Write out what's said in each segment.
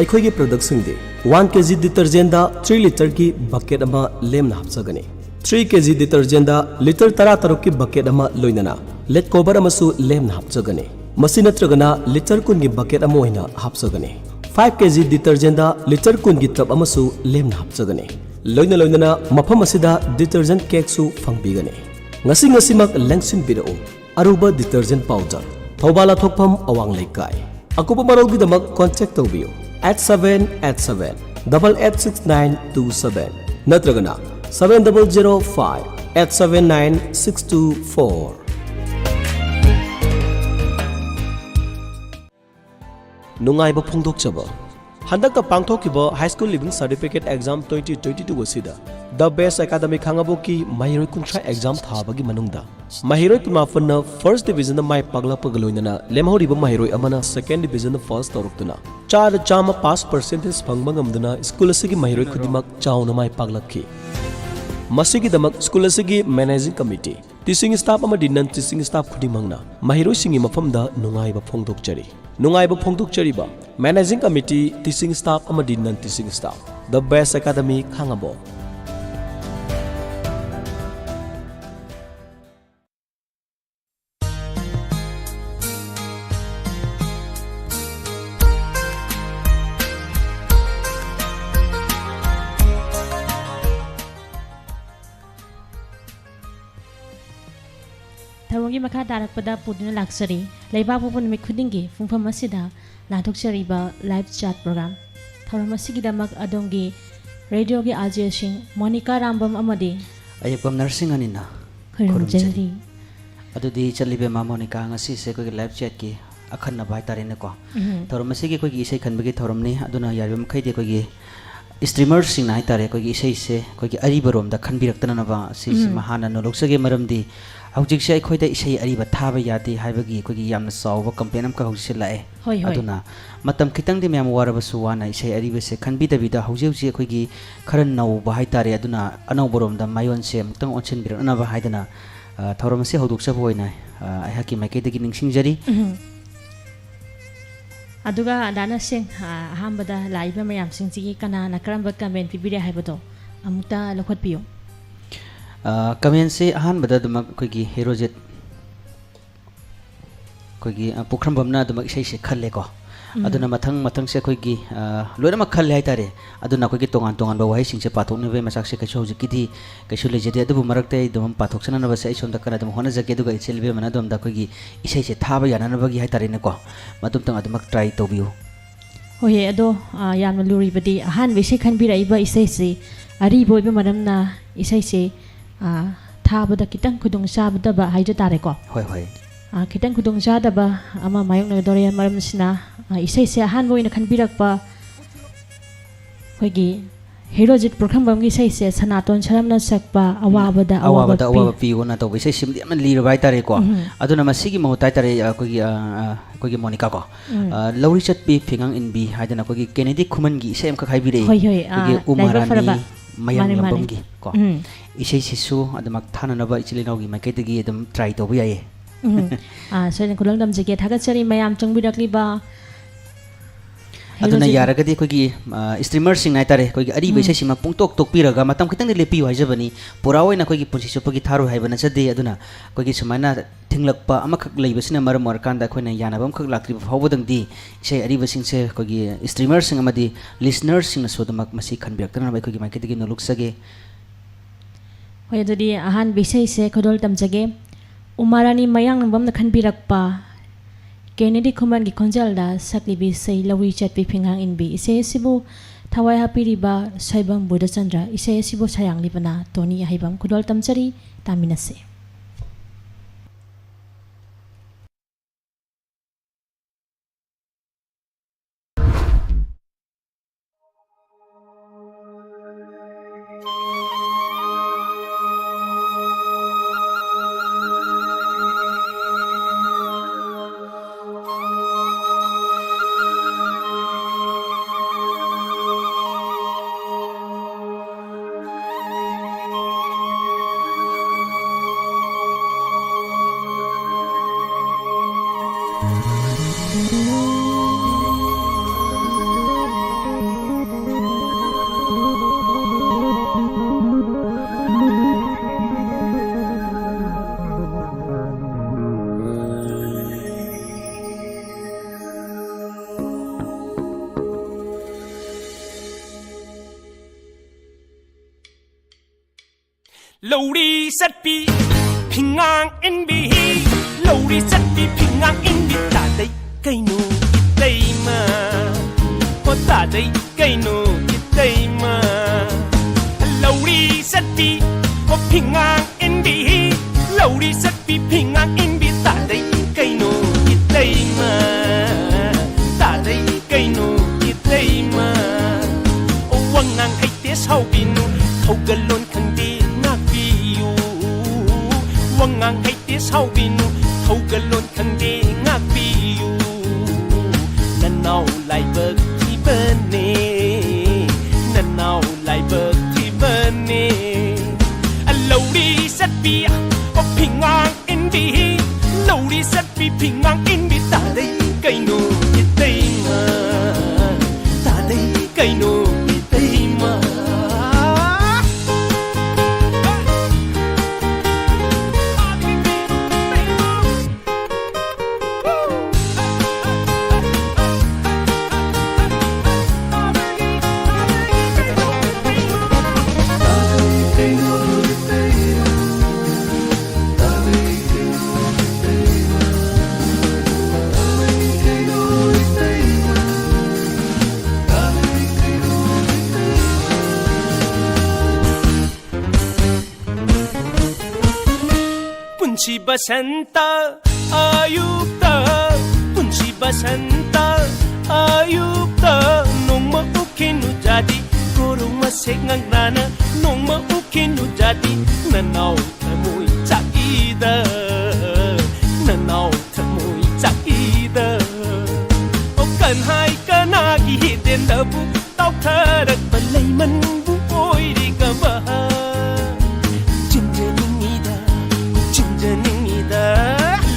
अखोई product 1 kg detergent 3 litre की bucket लेमना हापसगनी 3 kg डिटर्जेंट लीटर 13 की बकेट लोइनना लेट कवर लेमना हापसगनी मसी नत्रगना लीटर 10 की बकेट हापसगनी 5 kg डिटर्जेंट लीटर 10 की टब लेमना हापसगनी लोइना लोइना मफम डिटर्जेंट केक फंगबीगनी ngasi ngasimak lengsin biro aruba detergent powder thobala thokpham awang leikai akupa marog damak contact tawbiyo @787 886927 natragana 7005 879624 nungaiba phongdokchaba handakta pangthokiba high school living certificate exam 2022 asida The Best Academy Khangaboki Mahiroi Kunthra exam thabagi manungda Mahiroi Pimafana first division mai pagla pagaloinana lemhoriba Mahiroi amana second division first tawruktuna chada chama pass percentage phangbangamduna school asigi Mahiroi khudimak chauna mai paglakhi masigi damak school asigi managing committee teaching staff amadi non teaching staff khudimangna Mahiroi singi mafamda nungaiba phongdokchari nungaiba phongdokchariba managing committee teaching staff amadi non teaching staff The Best Academy Khangabo Tharungi makha darakpada puduna laksari leiba popon mikudingi fungpham asida lathokchariba live chat program tharam asigidamak adongi radio gi ajay sing Monica Rambam amadi ayapam nursing anina khurumjari adudi chalibe ma Monica ngasi se ko live chat ki akhanna bai tare ne ko tharam asigi ko gi isai khanbagi tharam ni aduna yarbam khaide ko gi streamers sing nai tare ko gi isai se ko gi ari barom da khanbiraktana na ba si mahana no loksage maramdi hawjik se khoi da isai ari ba thaba yati haibagi ko gi yamna sawba campaign am ka hawjik lae aduna matam khitang di myam waraba suwana isai ari ba se khanbi da bida hawjik je ko gi kharan nau ba hai tare aduna anau borom da mayon se amtang onchen birana ba haidana thoram se hawduk sa boina ai haki mai ke da gi ningsing jari aduga dana sing ahambada laiba mayam sing ji kana nakaramba comment pibire haibado amuta lokhot piyo comment se ahan bada duma kogi herojet kogi pukram bamna duma isai se khalle ko aduna mathang se kogi loina ma khalle hai tare aduna kogi tongan ba wahai sing se pathok ne be masak se kacho ji kidi kacho le jede adu marak te dum pathok sana na ba se isonda kana dum hona jage du ga iselbe mana dum da kogi isai se thaba yana na bagi hai tare ne ko matum tang aduma try to biu hoye ado yamna luri badi ahan we se khan bi rai ba isai se ari boy be maram na isai se thabada kitang khudung sabada ba haida tare ko hoi kitang khudung jada ba ama mayong na dorian maram sina isai se han boina khan birak pa hoigi herojit program bam gi isai se sanaton saramna sakpa awabada pi ona to isai sim di man li bai tare ko aduna masigi mo tai tare kogi Monica ko lawri chat pi phingang in bi haidana kogi Kennedy khuman gi isai am ka khai bi re kogi umarani mayang lambam gi ko isai sisu adamak thana na ba ichili nau gi makai gi adum try to bi ai so ne kulang dam jege thagat chari mayam changbirakli ba aduna yaragadi kogi streamer sing nai tare kogi ari besai sima pungtok tok piraga matam kitang de lepi haijabani pura oina kogi punsi sopogi tharu haibana chade aduna kogi sumaina thinglakpa amakak leibasina maram warkanda khoina yanabam khak lakri phawbodang di isai ari basing se kogi streamer sing amadi listeners sing sodamak masi khanbiaktana bai kogi maiketigi no luksage hoy dodi ahan besai se khodol tam jage umarani mayang bam na khanbirakpa Kennedy Khuman gi khonjal da sakli bi sei lawi chat pi phingang in bi ise sibu thawai hapiri ba saibam buda chandra ise sibu sayang libana toni haibam khudol tamchari taminase Lowry Satpi Pingang Inbi Lowry Satpi Pingang Inbi Ta đây cây nụ Itay ma O ta đây cây nụ Itay ma Lowry Satpi O Pingang Inbi Lowry Satpi Pingang Inbi Ta đây cây nụ Itay ma Ta đây cây nụ Itay ma O wang ngang hay tía sau binu Thâu galon khang đi wang ngang hay tía sau binu thâu galon khang đi ngạc biu nan nào lại bớt thì bên nè nan nào lại bớt thì bên nè lâu đi sát bia o ping ngang in bi lâu đi sát bi ping ngang in bi ta đây cây nụ như tây mà ta đây cây nụ như tây mà Punchi basanta ayukta Punchi basanta ayukta Nung maukinu jadi Kurung masik ngang nana Nung maukinu jadi Nanaw tamoy chakida Nanaw tamoy chakida O kan hai kanagi hidden da bu Tao tharak balay man bu oi di ka ba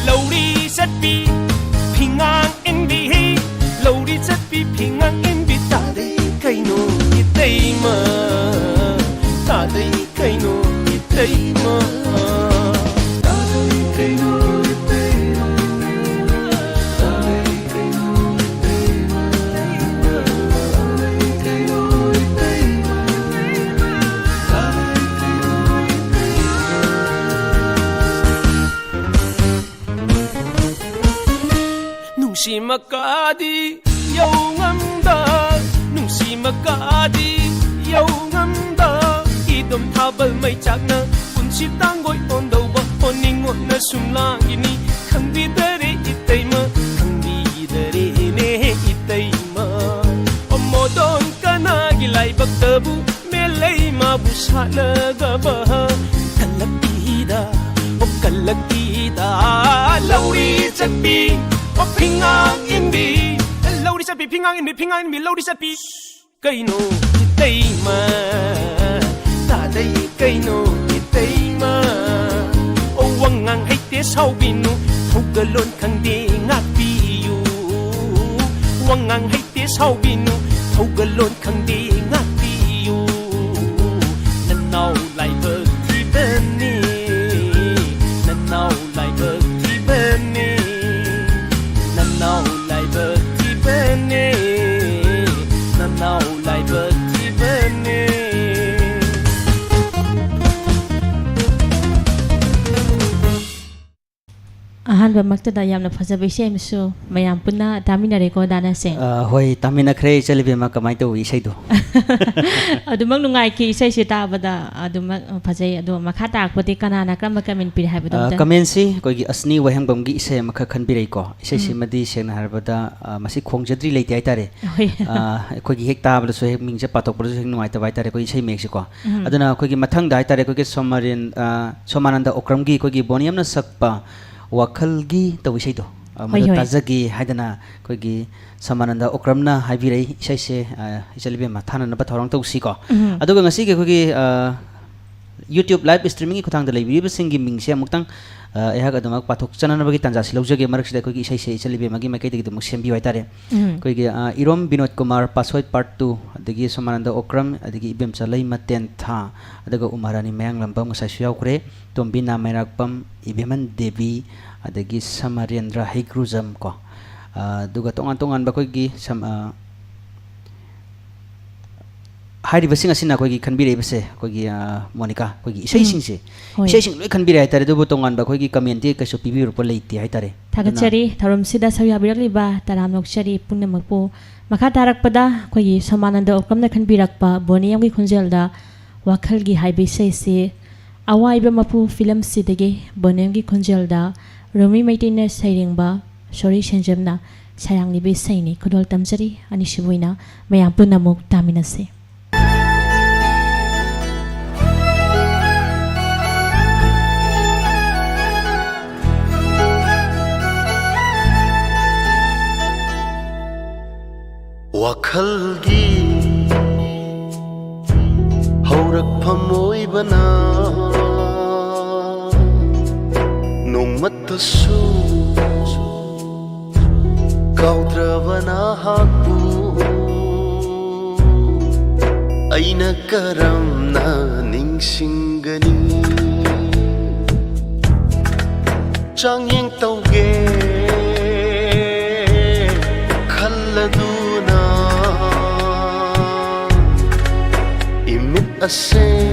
Lowry Satpi Pingang in bi Lowry Satpi Pingang in bi ta đây cây nụ Itay ma ta đây cây nụ Itay ma ta đây cây nụ Itay ma ta đây cây nụ Itay ma ta đây cây nụ Itay ma ta đây cây nụ Itay Nung si makadi yaw ngamda Nung si makadi yaw ngamda Idom tabal may chakna Punsi tangoy ondaw ba Oningot na sumlang ini Kang bidare itay ma Kang bidare ne itay ma Omodon ka na gilay bagtabu Melay mabusa lagaba Kalagida O kalagida Lowry Satpi O Pingang Inbi Lowry Satpi Pingang Inbi Pingang Inbi Lowry Satpi cây nụ Itay ma ta đây cây nụ Itay ma O wang ngang hay tía sau binu thâu galon khang đi ngạc biu wang ngang hay tía sau binu thâu galon khang đi ngạc biu lần nào lại bờ thì bên ni lần nào lại bờ thì bên ni lần nào lại bờ thì bên ni lần nào lại bờ thì bên ni ahanba maktada yamna phajaba isai amsu mayam punna taminare ko dana se hoi tamina khre chalibe ma kamai to isai do adumang nungai ki isai se tabada adumang phajai adu makha takpoti kanana kram comment pir haibadum comment si ko gi asni wahang bam gi isai makha khan birei ko isai simadi sena harbada masi khongjadri leite aitare ko gi hek tabla so hek mingje patok pro hek nungai ta baitare ko isai mek si ko aduna ko gi mathang da aitare ko gi somananda okram gi ko gi boniam na sakpa wakalgi tawisai do amada tajagi haidana koigi samananda okramna haibirei isai se isalibe mathana na bathorang tausi ko aduga ngasi ge koigi YouTube live streaming ki khutang da leibi singi mingse amuktang ehag adumak pathok chanana bagi tanja silaujoge marak sida koigi isai se isalibe magi makai de dum sembi waitare koigi irom binod kumar password part 2 adigi samananda okram adigi ibem chalai maten tha adaga umarani mayang lambam ngasai suyau kure tombina mainakpam ibeman devi adagi samarendra higruzam ko duga tongan ba koigi हाइरिबसिंग असिना कोई खनबिरेबसे कोई मोनिका कोई इसेसिंगसे Hoi. इसेसिंग लोय खनबिरे हाइतारे दुबो तोंगान बा कोई कमेंटी कैसो पिबिरुप लेइते हाइतारे Thagachari Tharumsida Sayabirakliba Taramnokchari Punamapu Maka Tarakpada Koyi Samananda Okamna Kanbirakpa Boniamgi Kunjelda Wakalgi Haibi Saisi Awaiba Mapu Film Sidege Boniamgi Kunjelda Rumi Maitina Sayingba Shori Shenjamna Sayang Libi Saini Kudol Tamjari Anishibuina Mayampunamuk Taminase Wakalgi Haurak pamoy bana Nung matasu Kaudra bana haku Aina karam na ningsingani Chang yeng tauge Khaladuna Ase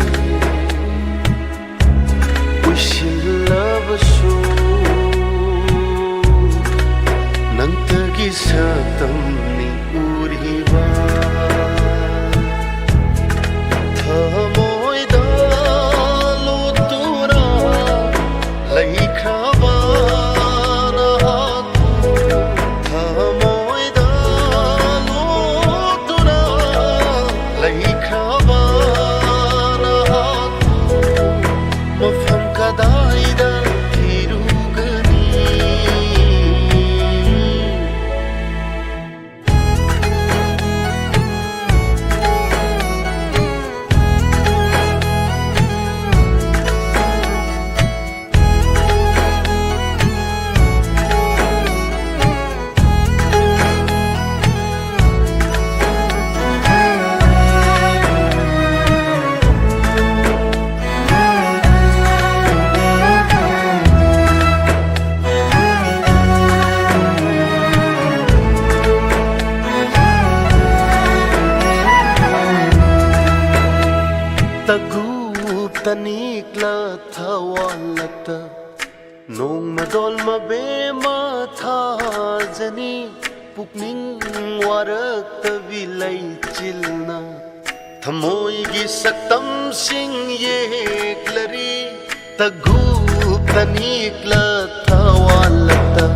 Ushilavasu Nantagi satam ni uriva Thamoida lutura Laikhavana Thamoida lutura Laikhavana Mafam kadaida hirugani Tagu tanikla thawalata Nong madol mabe mathajani Pukning warak tavilay chilna Thamoy gi saktam sing yeklari Tagu tanikla thawalata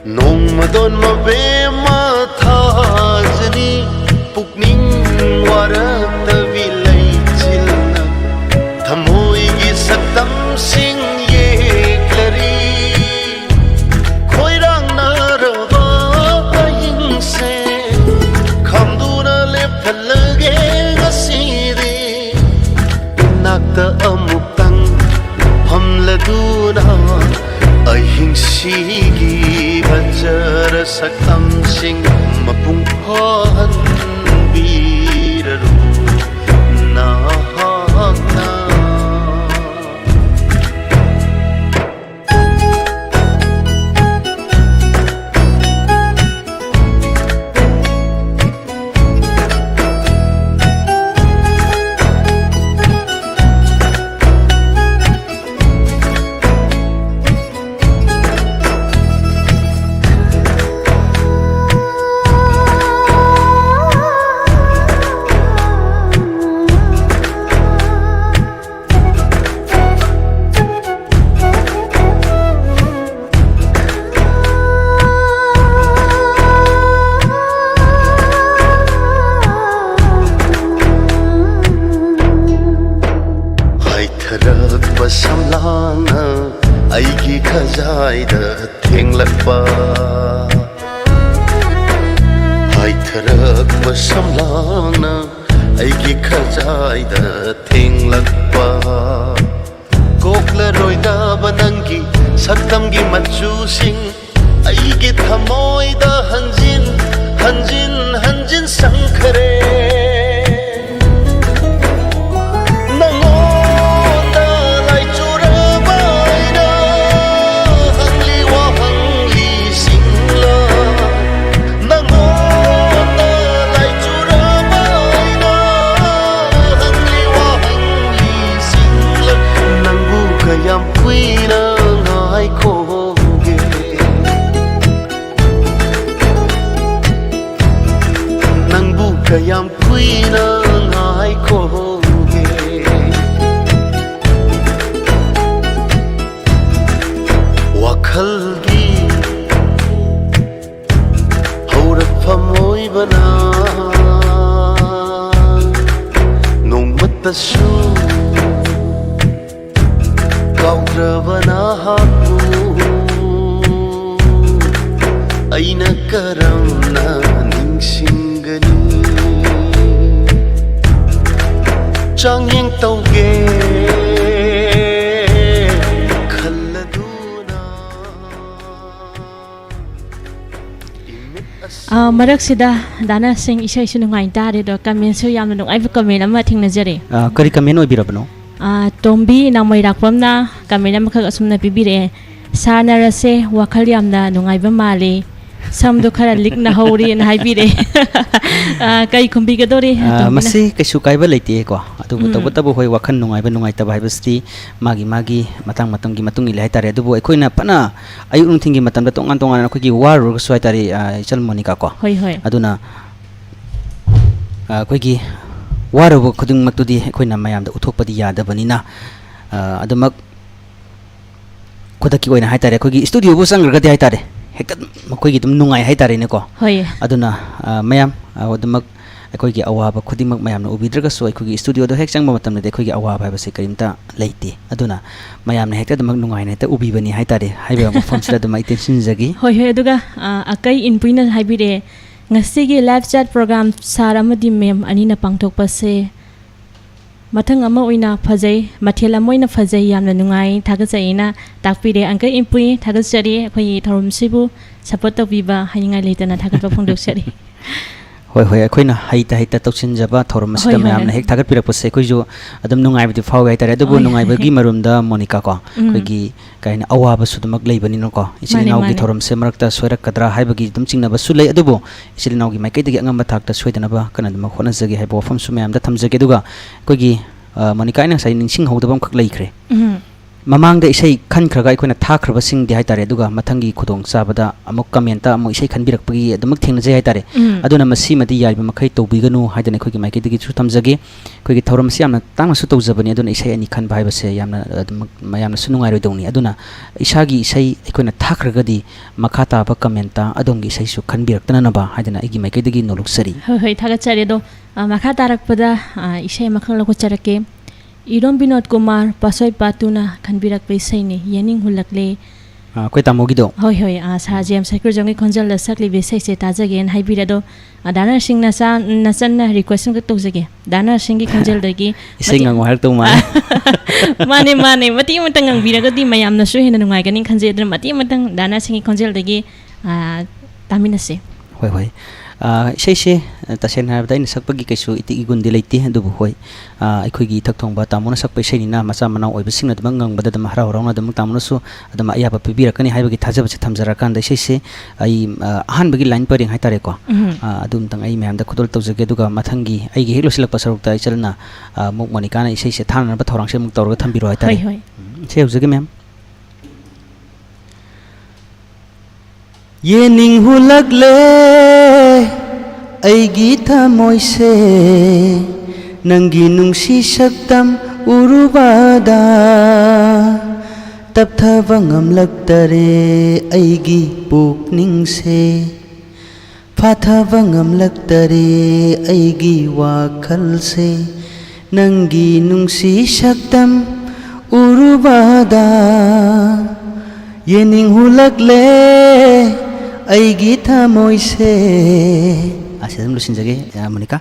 Nong madol mabe mathajani Pukning warak tavilay Thamoy gi saktam sing yeklari Khoirang narava hingse Khamduna lephalage ngasiri Nakta amuktang hamladuna Ahingsigi bajara saktam sing mapunghan biraru Nahakna Samlana aigi khajaida thenglakpa Haitharak samlana aigi khajaida thenglakpa Kokla roida banangi saktamgi machu sing aigi thamoida hanjin hanjin hanjin sankhare Kayam kuina ngai koge Wakhalgi Haurakfam oibana Nongmatasu Kaudrabana hapu Aina karamna ningsingani Changyeng tauge Khalladuna Marak sida Dana Singh isay sinungain tari do kamen so yam nung ay kamen ama ting najari. Kari kamen oy birabano. Tombi na may rakpam na kamen ama kagasum na bibire. Sana rase wakal yam na nung ay bamali. Samdo kara lik na hawri na haybire. Kay kumbigadori. Masi kaisu kaiba leite ko. Adubu tabu hoy wakan nungay ba nungay tabay basti magi matang gi matung ilay tari adubu ay koy na pana ayun tinggi matang datongan ako gi waru so ay tari ichal monika ko. Hoy. Aduna koy gi waru bo kudung matudi koy na mayam da uthokpadi yada banina adumak kodaki koy na hay tari koy gi studio bu sangar gadi hay tari hektat makoy gi dum nungay hay tari ne ko. Hoy. Aduna mayam adumak akoy gi awaba khudimak mayam na ubidraga so akoy gi studio do hek changba matam de akoy gi awaba ba se karimta leite aduna mayam na hekta damak nungai na ta ubi bani hay tare haiba mafam sila dum attention jagi Hoy aduga akai inpuina haibire ngasi gi live chat program saramadi mem ani na pangthok pa se mathang ama oina phajai mathela moina phajai yamna nungai thagajaina takpire angka inpui thagajari akhoi thorum sibu support tobiba hainga leitana thagatpa phongdok sari Hoy akoina haita tauchin jaba thorum sita mayam na hek thagat pirak pose koi jo adam nungai bi faw gai tare adubu nungai ba gi marum da Monica ko koi gi kaina awa ba su damak lei bani no ko ichil naw gi thorum se marakta soirak kadra hai ba gi dum chingna ba su lei adubu ichil naw gi mai kai gi angam ba thak ta soidana ba kana dum khona jagi hai bo fam su mayam da thamjage duga koi gi Monica ina sai ningsing hodabam khak lei khre mamang da isai khan khraga ikoina thakraba sing di hai tare duga mathangi khudong sabada amuk comment amuk isai khan birak pagi adumak thengna jai hai tare aduna masi mati yai ba makhai tobiganu haidane khoi gi mai digi chu tamjage khoi gi thoram si amna tangna su tawjabani aduna isai ani khan bai ba se yamna mayamna sunungai roi dongni aduna isagi isai ikoina thakraga di makhata ba commenta adongi isai su khan birak tana ba haidana igi mai digi nolok sari Hoy thagachari do makhata rakpada isai makhang lako charake Iron Binod Kumar Pasoy Patuna Kanbirak Pesayni Yaning Hulakle koi tamogi do Hoy Sa James Sakir Jongi Konjal da Sakli Besay se tajage haibira do Dana Singh nasan na request ng tawjage Dana Singh gi Konjal dagi isai ngang har to ma mane mati matang ang biraga di mayam na su hina nungai ganing khanje dra mati matang Dana Singh gi Konjal dagi tamina se Hoy isai tasen ha bada in sakpagi kaisu iti igundi leiti adubu hoy akhoi gi thakthong ba tamona sakpai sei na macha manau oi bising na dum ngang bada dum hara horong na dum tamona su adama aya ba pibira kani haibagi thajaba che thamjara kan da sei se ai ahan bagi line paring hai tare ko adum tang ai mem da khudol tawjage duga mathangi ai gi helo silak pasaruk ta chalna muk Monica na isai se thana ba thorang se muk tawra thambiro hai tare se hujage mem ye ning hulagle aigi thamoy se nangi nungsi saktam urubada tapthaba ngamlaktare aigi pukning se phathaba ngamlaktare aigi wakhal se nangi nungsi saktam urubada yening hulagle aigi thamoy se Asal lusin jage Monica